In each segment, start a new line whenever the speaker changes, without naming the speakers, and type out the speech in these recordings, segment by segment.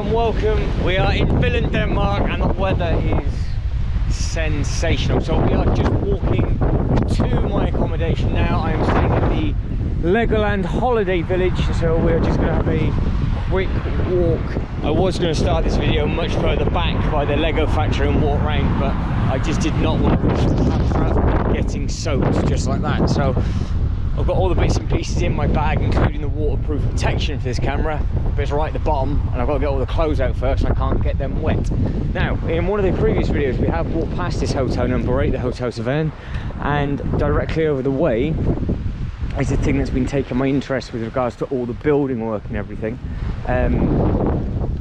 and welcome. We are in Billund, Denmark, and the weather is sensational. So we are just walking to my accommodation now. I am staying at the LEGOLAND holiday village, so we're just going to have a quick walk. I was going to start this video much further back by the Lego factory and walk around, but I just did not want to risk the camera getting soaked just like that. So I've got all the bits and pieces in my bag, including the waterproof protection for this camera, but it's right at the bottom, and I've got to get all the clothes out first and I can't get them wet. Now, in one of the previous videos we have walked past this hotel number 8, the Hotel Saverne, and directly over the way is the thing that's been taking my interest with regards to all the building work and everything.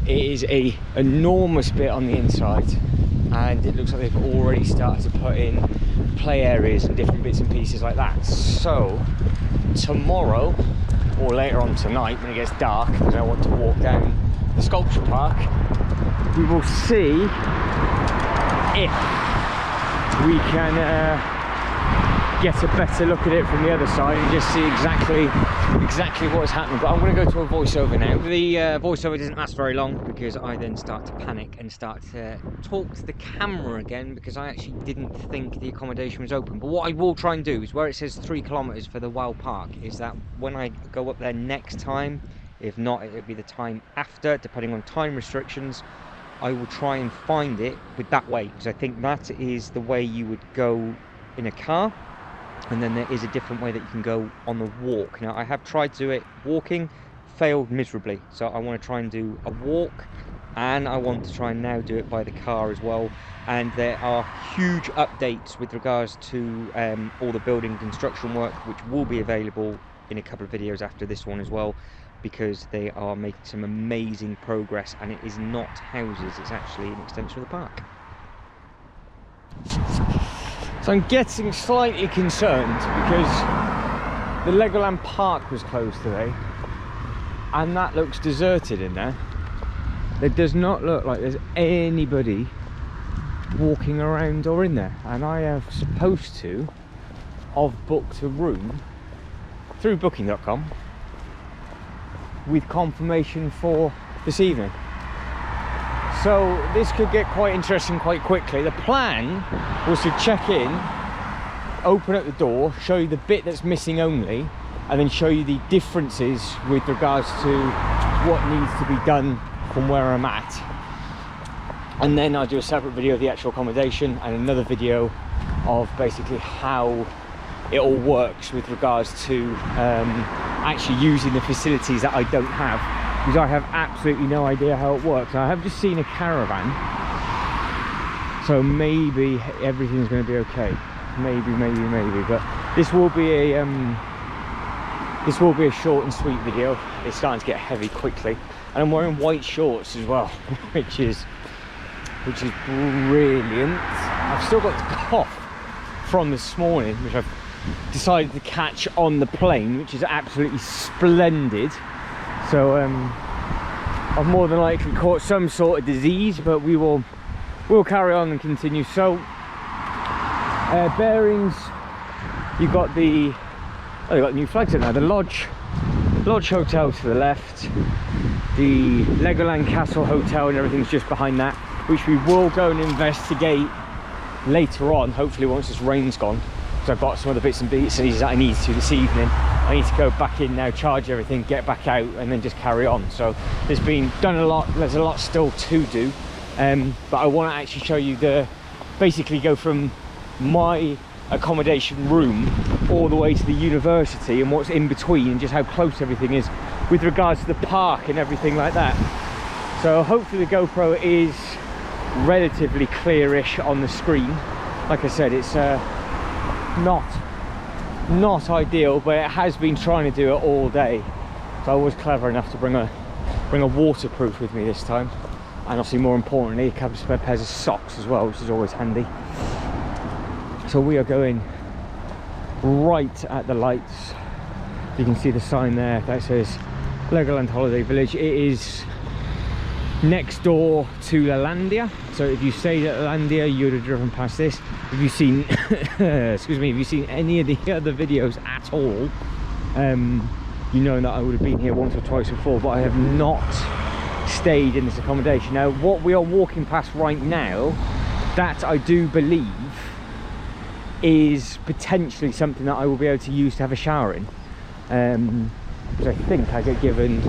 It is a enormous bit on the inside, and it looks like they've already started to put in play areas and different bits and pieces like that. So tomorrow, or later on tonight when it gets dark, because I want to walk down the sculpture park, we will see if we can get a better look at it from the other side and just see exactly what's happening. But I'm going to go to a voiceover now. The voiceover doesn't last very long because I then start to panic and start to talk to the camera again, because I actually didn't think the accommodation was open. But what I will try and do is, where it says 3 kilometers for the WOW Park, is that when I go up there next time, if not it'll be the time after, depending on time restrictions, I will try and find it with that way, because I think that is the way you would go in a car. And then there is a different way that you can go on the walk. Now, I have tried to do it walking, failed miserably. So I want to try and do a walk, and I want to try and now do it by the car as well. And there are huge updates with regards to all the building construction work, which will be available in a couple of videos after this one as well, because they are making some amazing progress, and it is not houses, it's actually an extension of the park. So I'm getting slightly concerned because the Legoland Park was closed today, and that looks deserted in there. It does not look like there's anybody walking around or in there, and I have supposed to have booked a room through booking.com with confirmation for this evening. So this could get quite interesting quite quickly. The plan was to check in, open up the door, show you the bit that's missing only, and then show you the differences with regards to what needs to be done from where I'm at. And then I'll do a separate video of the actual accommodation and another video of basically how it all works with regards to actually using the facilities that I don't have, because I have absolutely no idea how it works. I have just seen a caravan, so maybe everything's going to be okay. Maybe. But this will be a short and sweet video. It's starting to get heavy quickly, and I'm wearing white shorts as well, which is brilliant. I've still got the cough from this morning, which I've decided to catch on the plane, which is absolutely splendid. So I've more than likely caught some sort of disease, but we'll carry on and continue. So bearings, you've got the new flags in there. The Lodge Hotel to the left, the Legoland Castle Hotel and everything's just behind that, which we will go and investigate later on, hopefully once this rain's gone, because I've got some other bits and pieces that I need to this evening. I need to go back in now, charge everything, get back out, and then just carry on. So there's been done a lot, there's a lot still to do, but I want to actually show you basically go from my accommodation room all the way to the university and what's in between, and just how close everything is with regards to the park and everything like that. So hopefully the GoPro is relatively clearish on the screen. Like I said, it's not ideal, but it has been trying to do it all day. So I was clever enough to bring a waterproof with me this time, and obviously more importantly a couple of spare pairs of socks as well, which is always handy. So we are going right at the lights. You can see the sign there that says Legoland Holiday Village. It is next door to Lalandia, so if you stayed at Lalandia you would have driven past this. If you've seen excuse me, if you've seen any of the other videos at all, you know that I would have been here once or twice before, but I have not stayed in this accommodation. Now what we are walking past right now, that I do believe is potentially something that I will be able to use to have a shower in, because I think I get given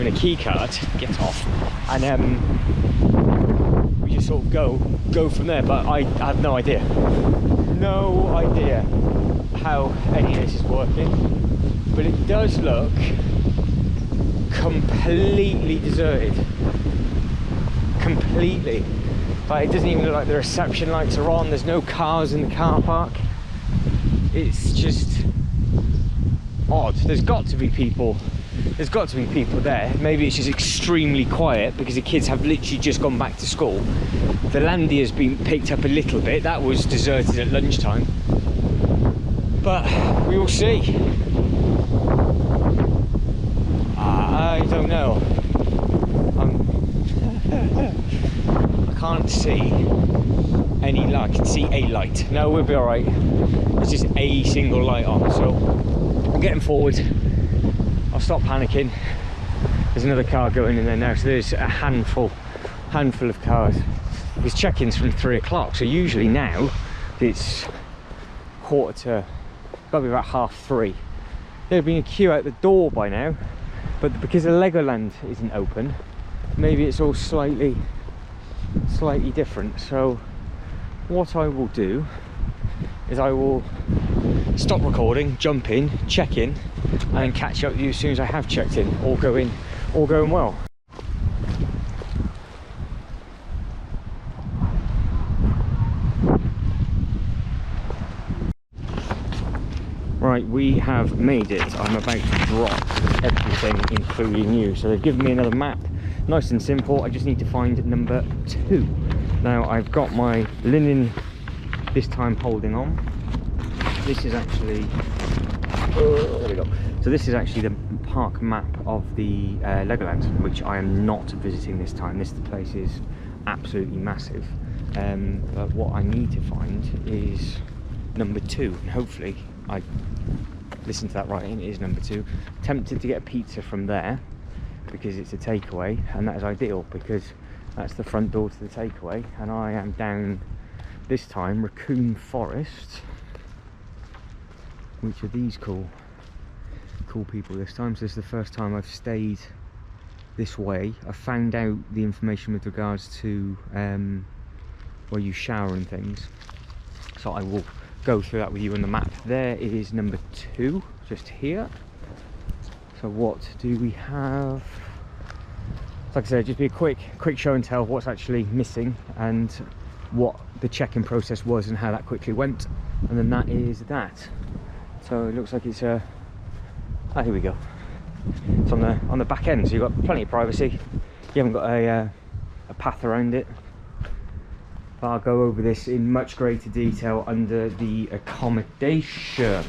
a key card. Get off. And we just sort of go from there, but I have no idea how any of this is working. But it does look completely deserted. Completely. Like, it doesn't even look like the reception lights are on. There's no cars in the car park. It's just odd. There's got to be people there. Maybe it's just extremely quiet because the kids have literally just gone back to school. The landy has been picked up a little bit. That was deserted at lunchtime. But we will see. I don't know. I can't see any light. I can see a light. No, we'll be all right. It's just a single light on. So I'm getting forward. I'll stop panicking. There's another car going in there now. So there's a handful of cars. There's check-ins from 3 o'clock. So usually now it's gotta be about 2:30. There'd been a queue out the door by now, but because the Legoland isn't open, maybe it's all slightly different. So what I will do is I will stop recording, jump in, check in, and then catch up with you as soon as I have checked in. All going well. Right, we have made it. I'm about to drop everything, including you. So they've given me another map, nice and simple. I just need to find number 2. Now I've got my linen this time holding on. This is actually, there we go. So this is actually the park map of the Legoland, which I am not visiting this time. The place is absolutely massive. But what I need to find is number 2, and hopefully I listened to that right, and it is number 2. Tempted to get a pizza from there because it's a takeaway, and that is ideal because that's the front door to the takeaway. And I am down this time Raccoon Forest, which are these cool people this time. So this is the first time I've stayed this way. I found out the information with regards to where you shower and things, so I will go through that with you on the map. There is number 2 just here. So what do we have? Like I said, just be a quick show and tell of what's actually missing and what the check-in process was and how that quickly went, and then that is that. So it looks like it's here we go. It's on the back end, so you've got plenty of privacy. You haven't got a path around it. But I'll go over this in much greater detail under the accommodation.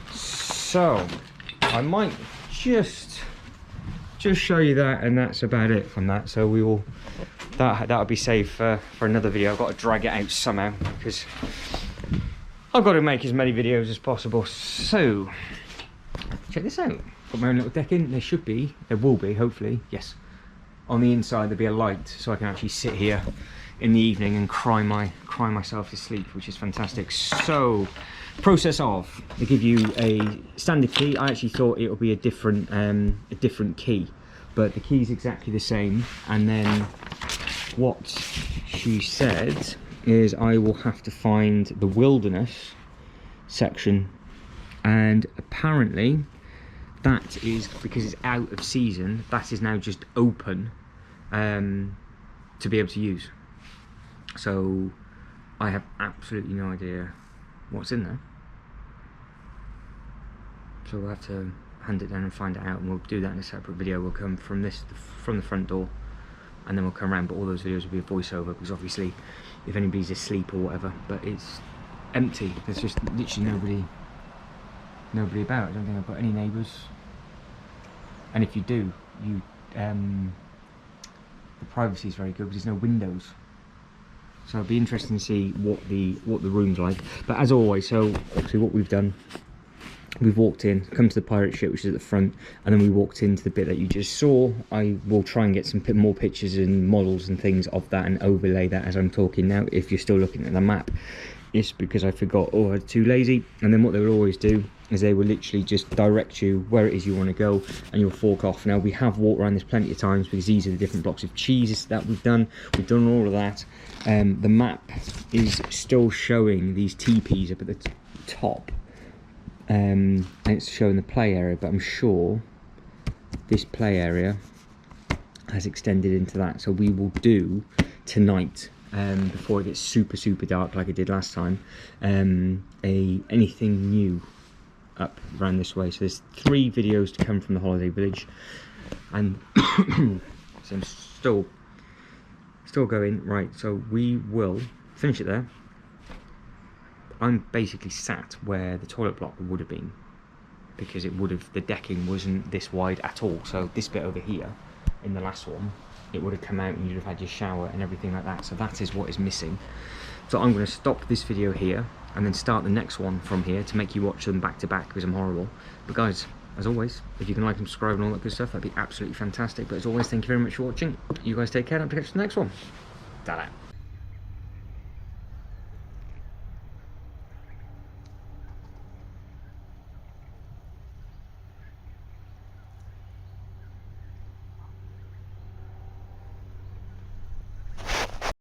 So I might just show you that, and that's about it from that. So we will, that'll be saved for another video. I've got to drag it out somehow because I've got to make as many videos as possible. So check this out. Got my own little deck in. There will be, hopefully, yes. On the inside there'll be a light, so I can actually sit here in the evening and cry myself to sleep, which is fantastic. So process of, they give you a standard key. I actually thought it would be a different key, but the key's exactly the same. And then what she said is I will have to find the wilderness section, and apparently that is because it's out of season. That is now just open to be able to use. So I have absolutely no idea what's in there. So we'll have to hand it down and find it out, and we'll do that in a separate video. We'll come from the front door, and then we'll come around, but all those videos will be a voiceover because obviously if anybody's asleep or whatever. But it's empty. There's just literally nobody about. I don't think I've got any neighbours. And if you do, the privacy is very good because there's no windows. So it'll be interesting to see what the room's like. But as always, so obviously what we've done we've walked in, come to the pirate ship, which is at the front, and then we walked into the bit that you just saw. I will try and get some more pictures and models and things of that and overlay that as I'm talking now. If you're still looking at the map, it's because I forgot or I was too lazy. And then what they will always do is they will literally just direct you where it is you want to go, and you'll fork off. Now, we have walked around this plenty of times because these are the different blocks of cheese that we've done all of that. The map is still showing these teepees up at the top, and it's showing the play area, but I'm sure this play area has extended into that. So we will do tonight, before it gets super dark like it did last time, anything new up around this way. So there's 3 videos to come from the holiday village, and so I'm still going right. So we will finish it there. I'm basically sat where the toilet block would have been, because the decking wasn't this wide at all. So this bit over here in the last one, it would have come out and you'd have had your shower and everything like that. So that is what is missing. So I'm going to stop this video here and then start the next one from here to make you watch them back to back, because I'm horrible. But guys, as always, if you can like and subscribe and all that good stuff, that'd be absolutely fantastic. But as always, thank you very much for watching. You guys take care, and I'll catch you in the next one. Ta-da.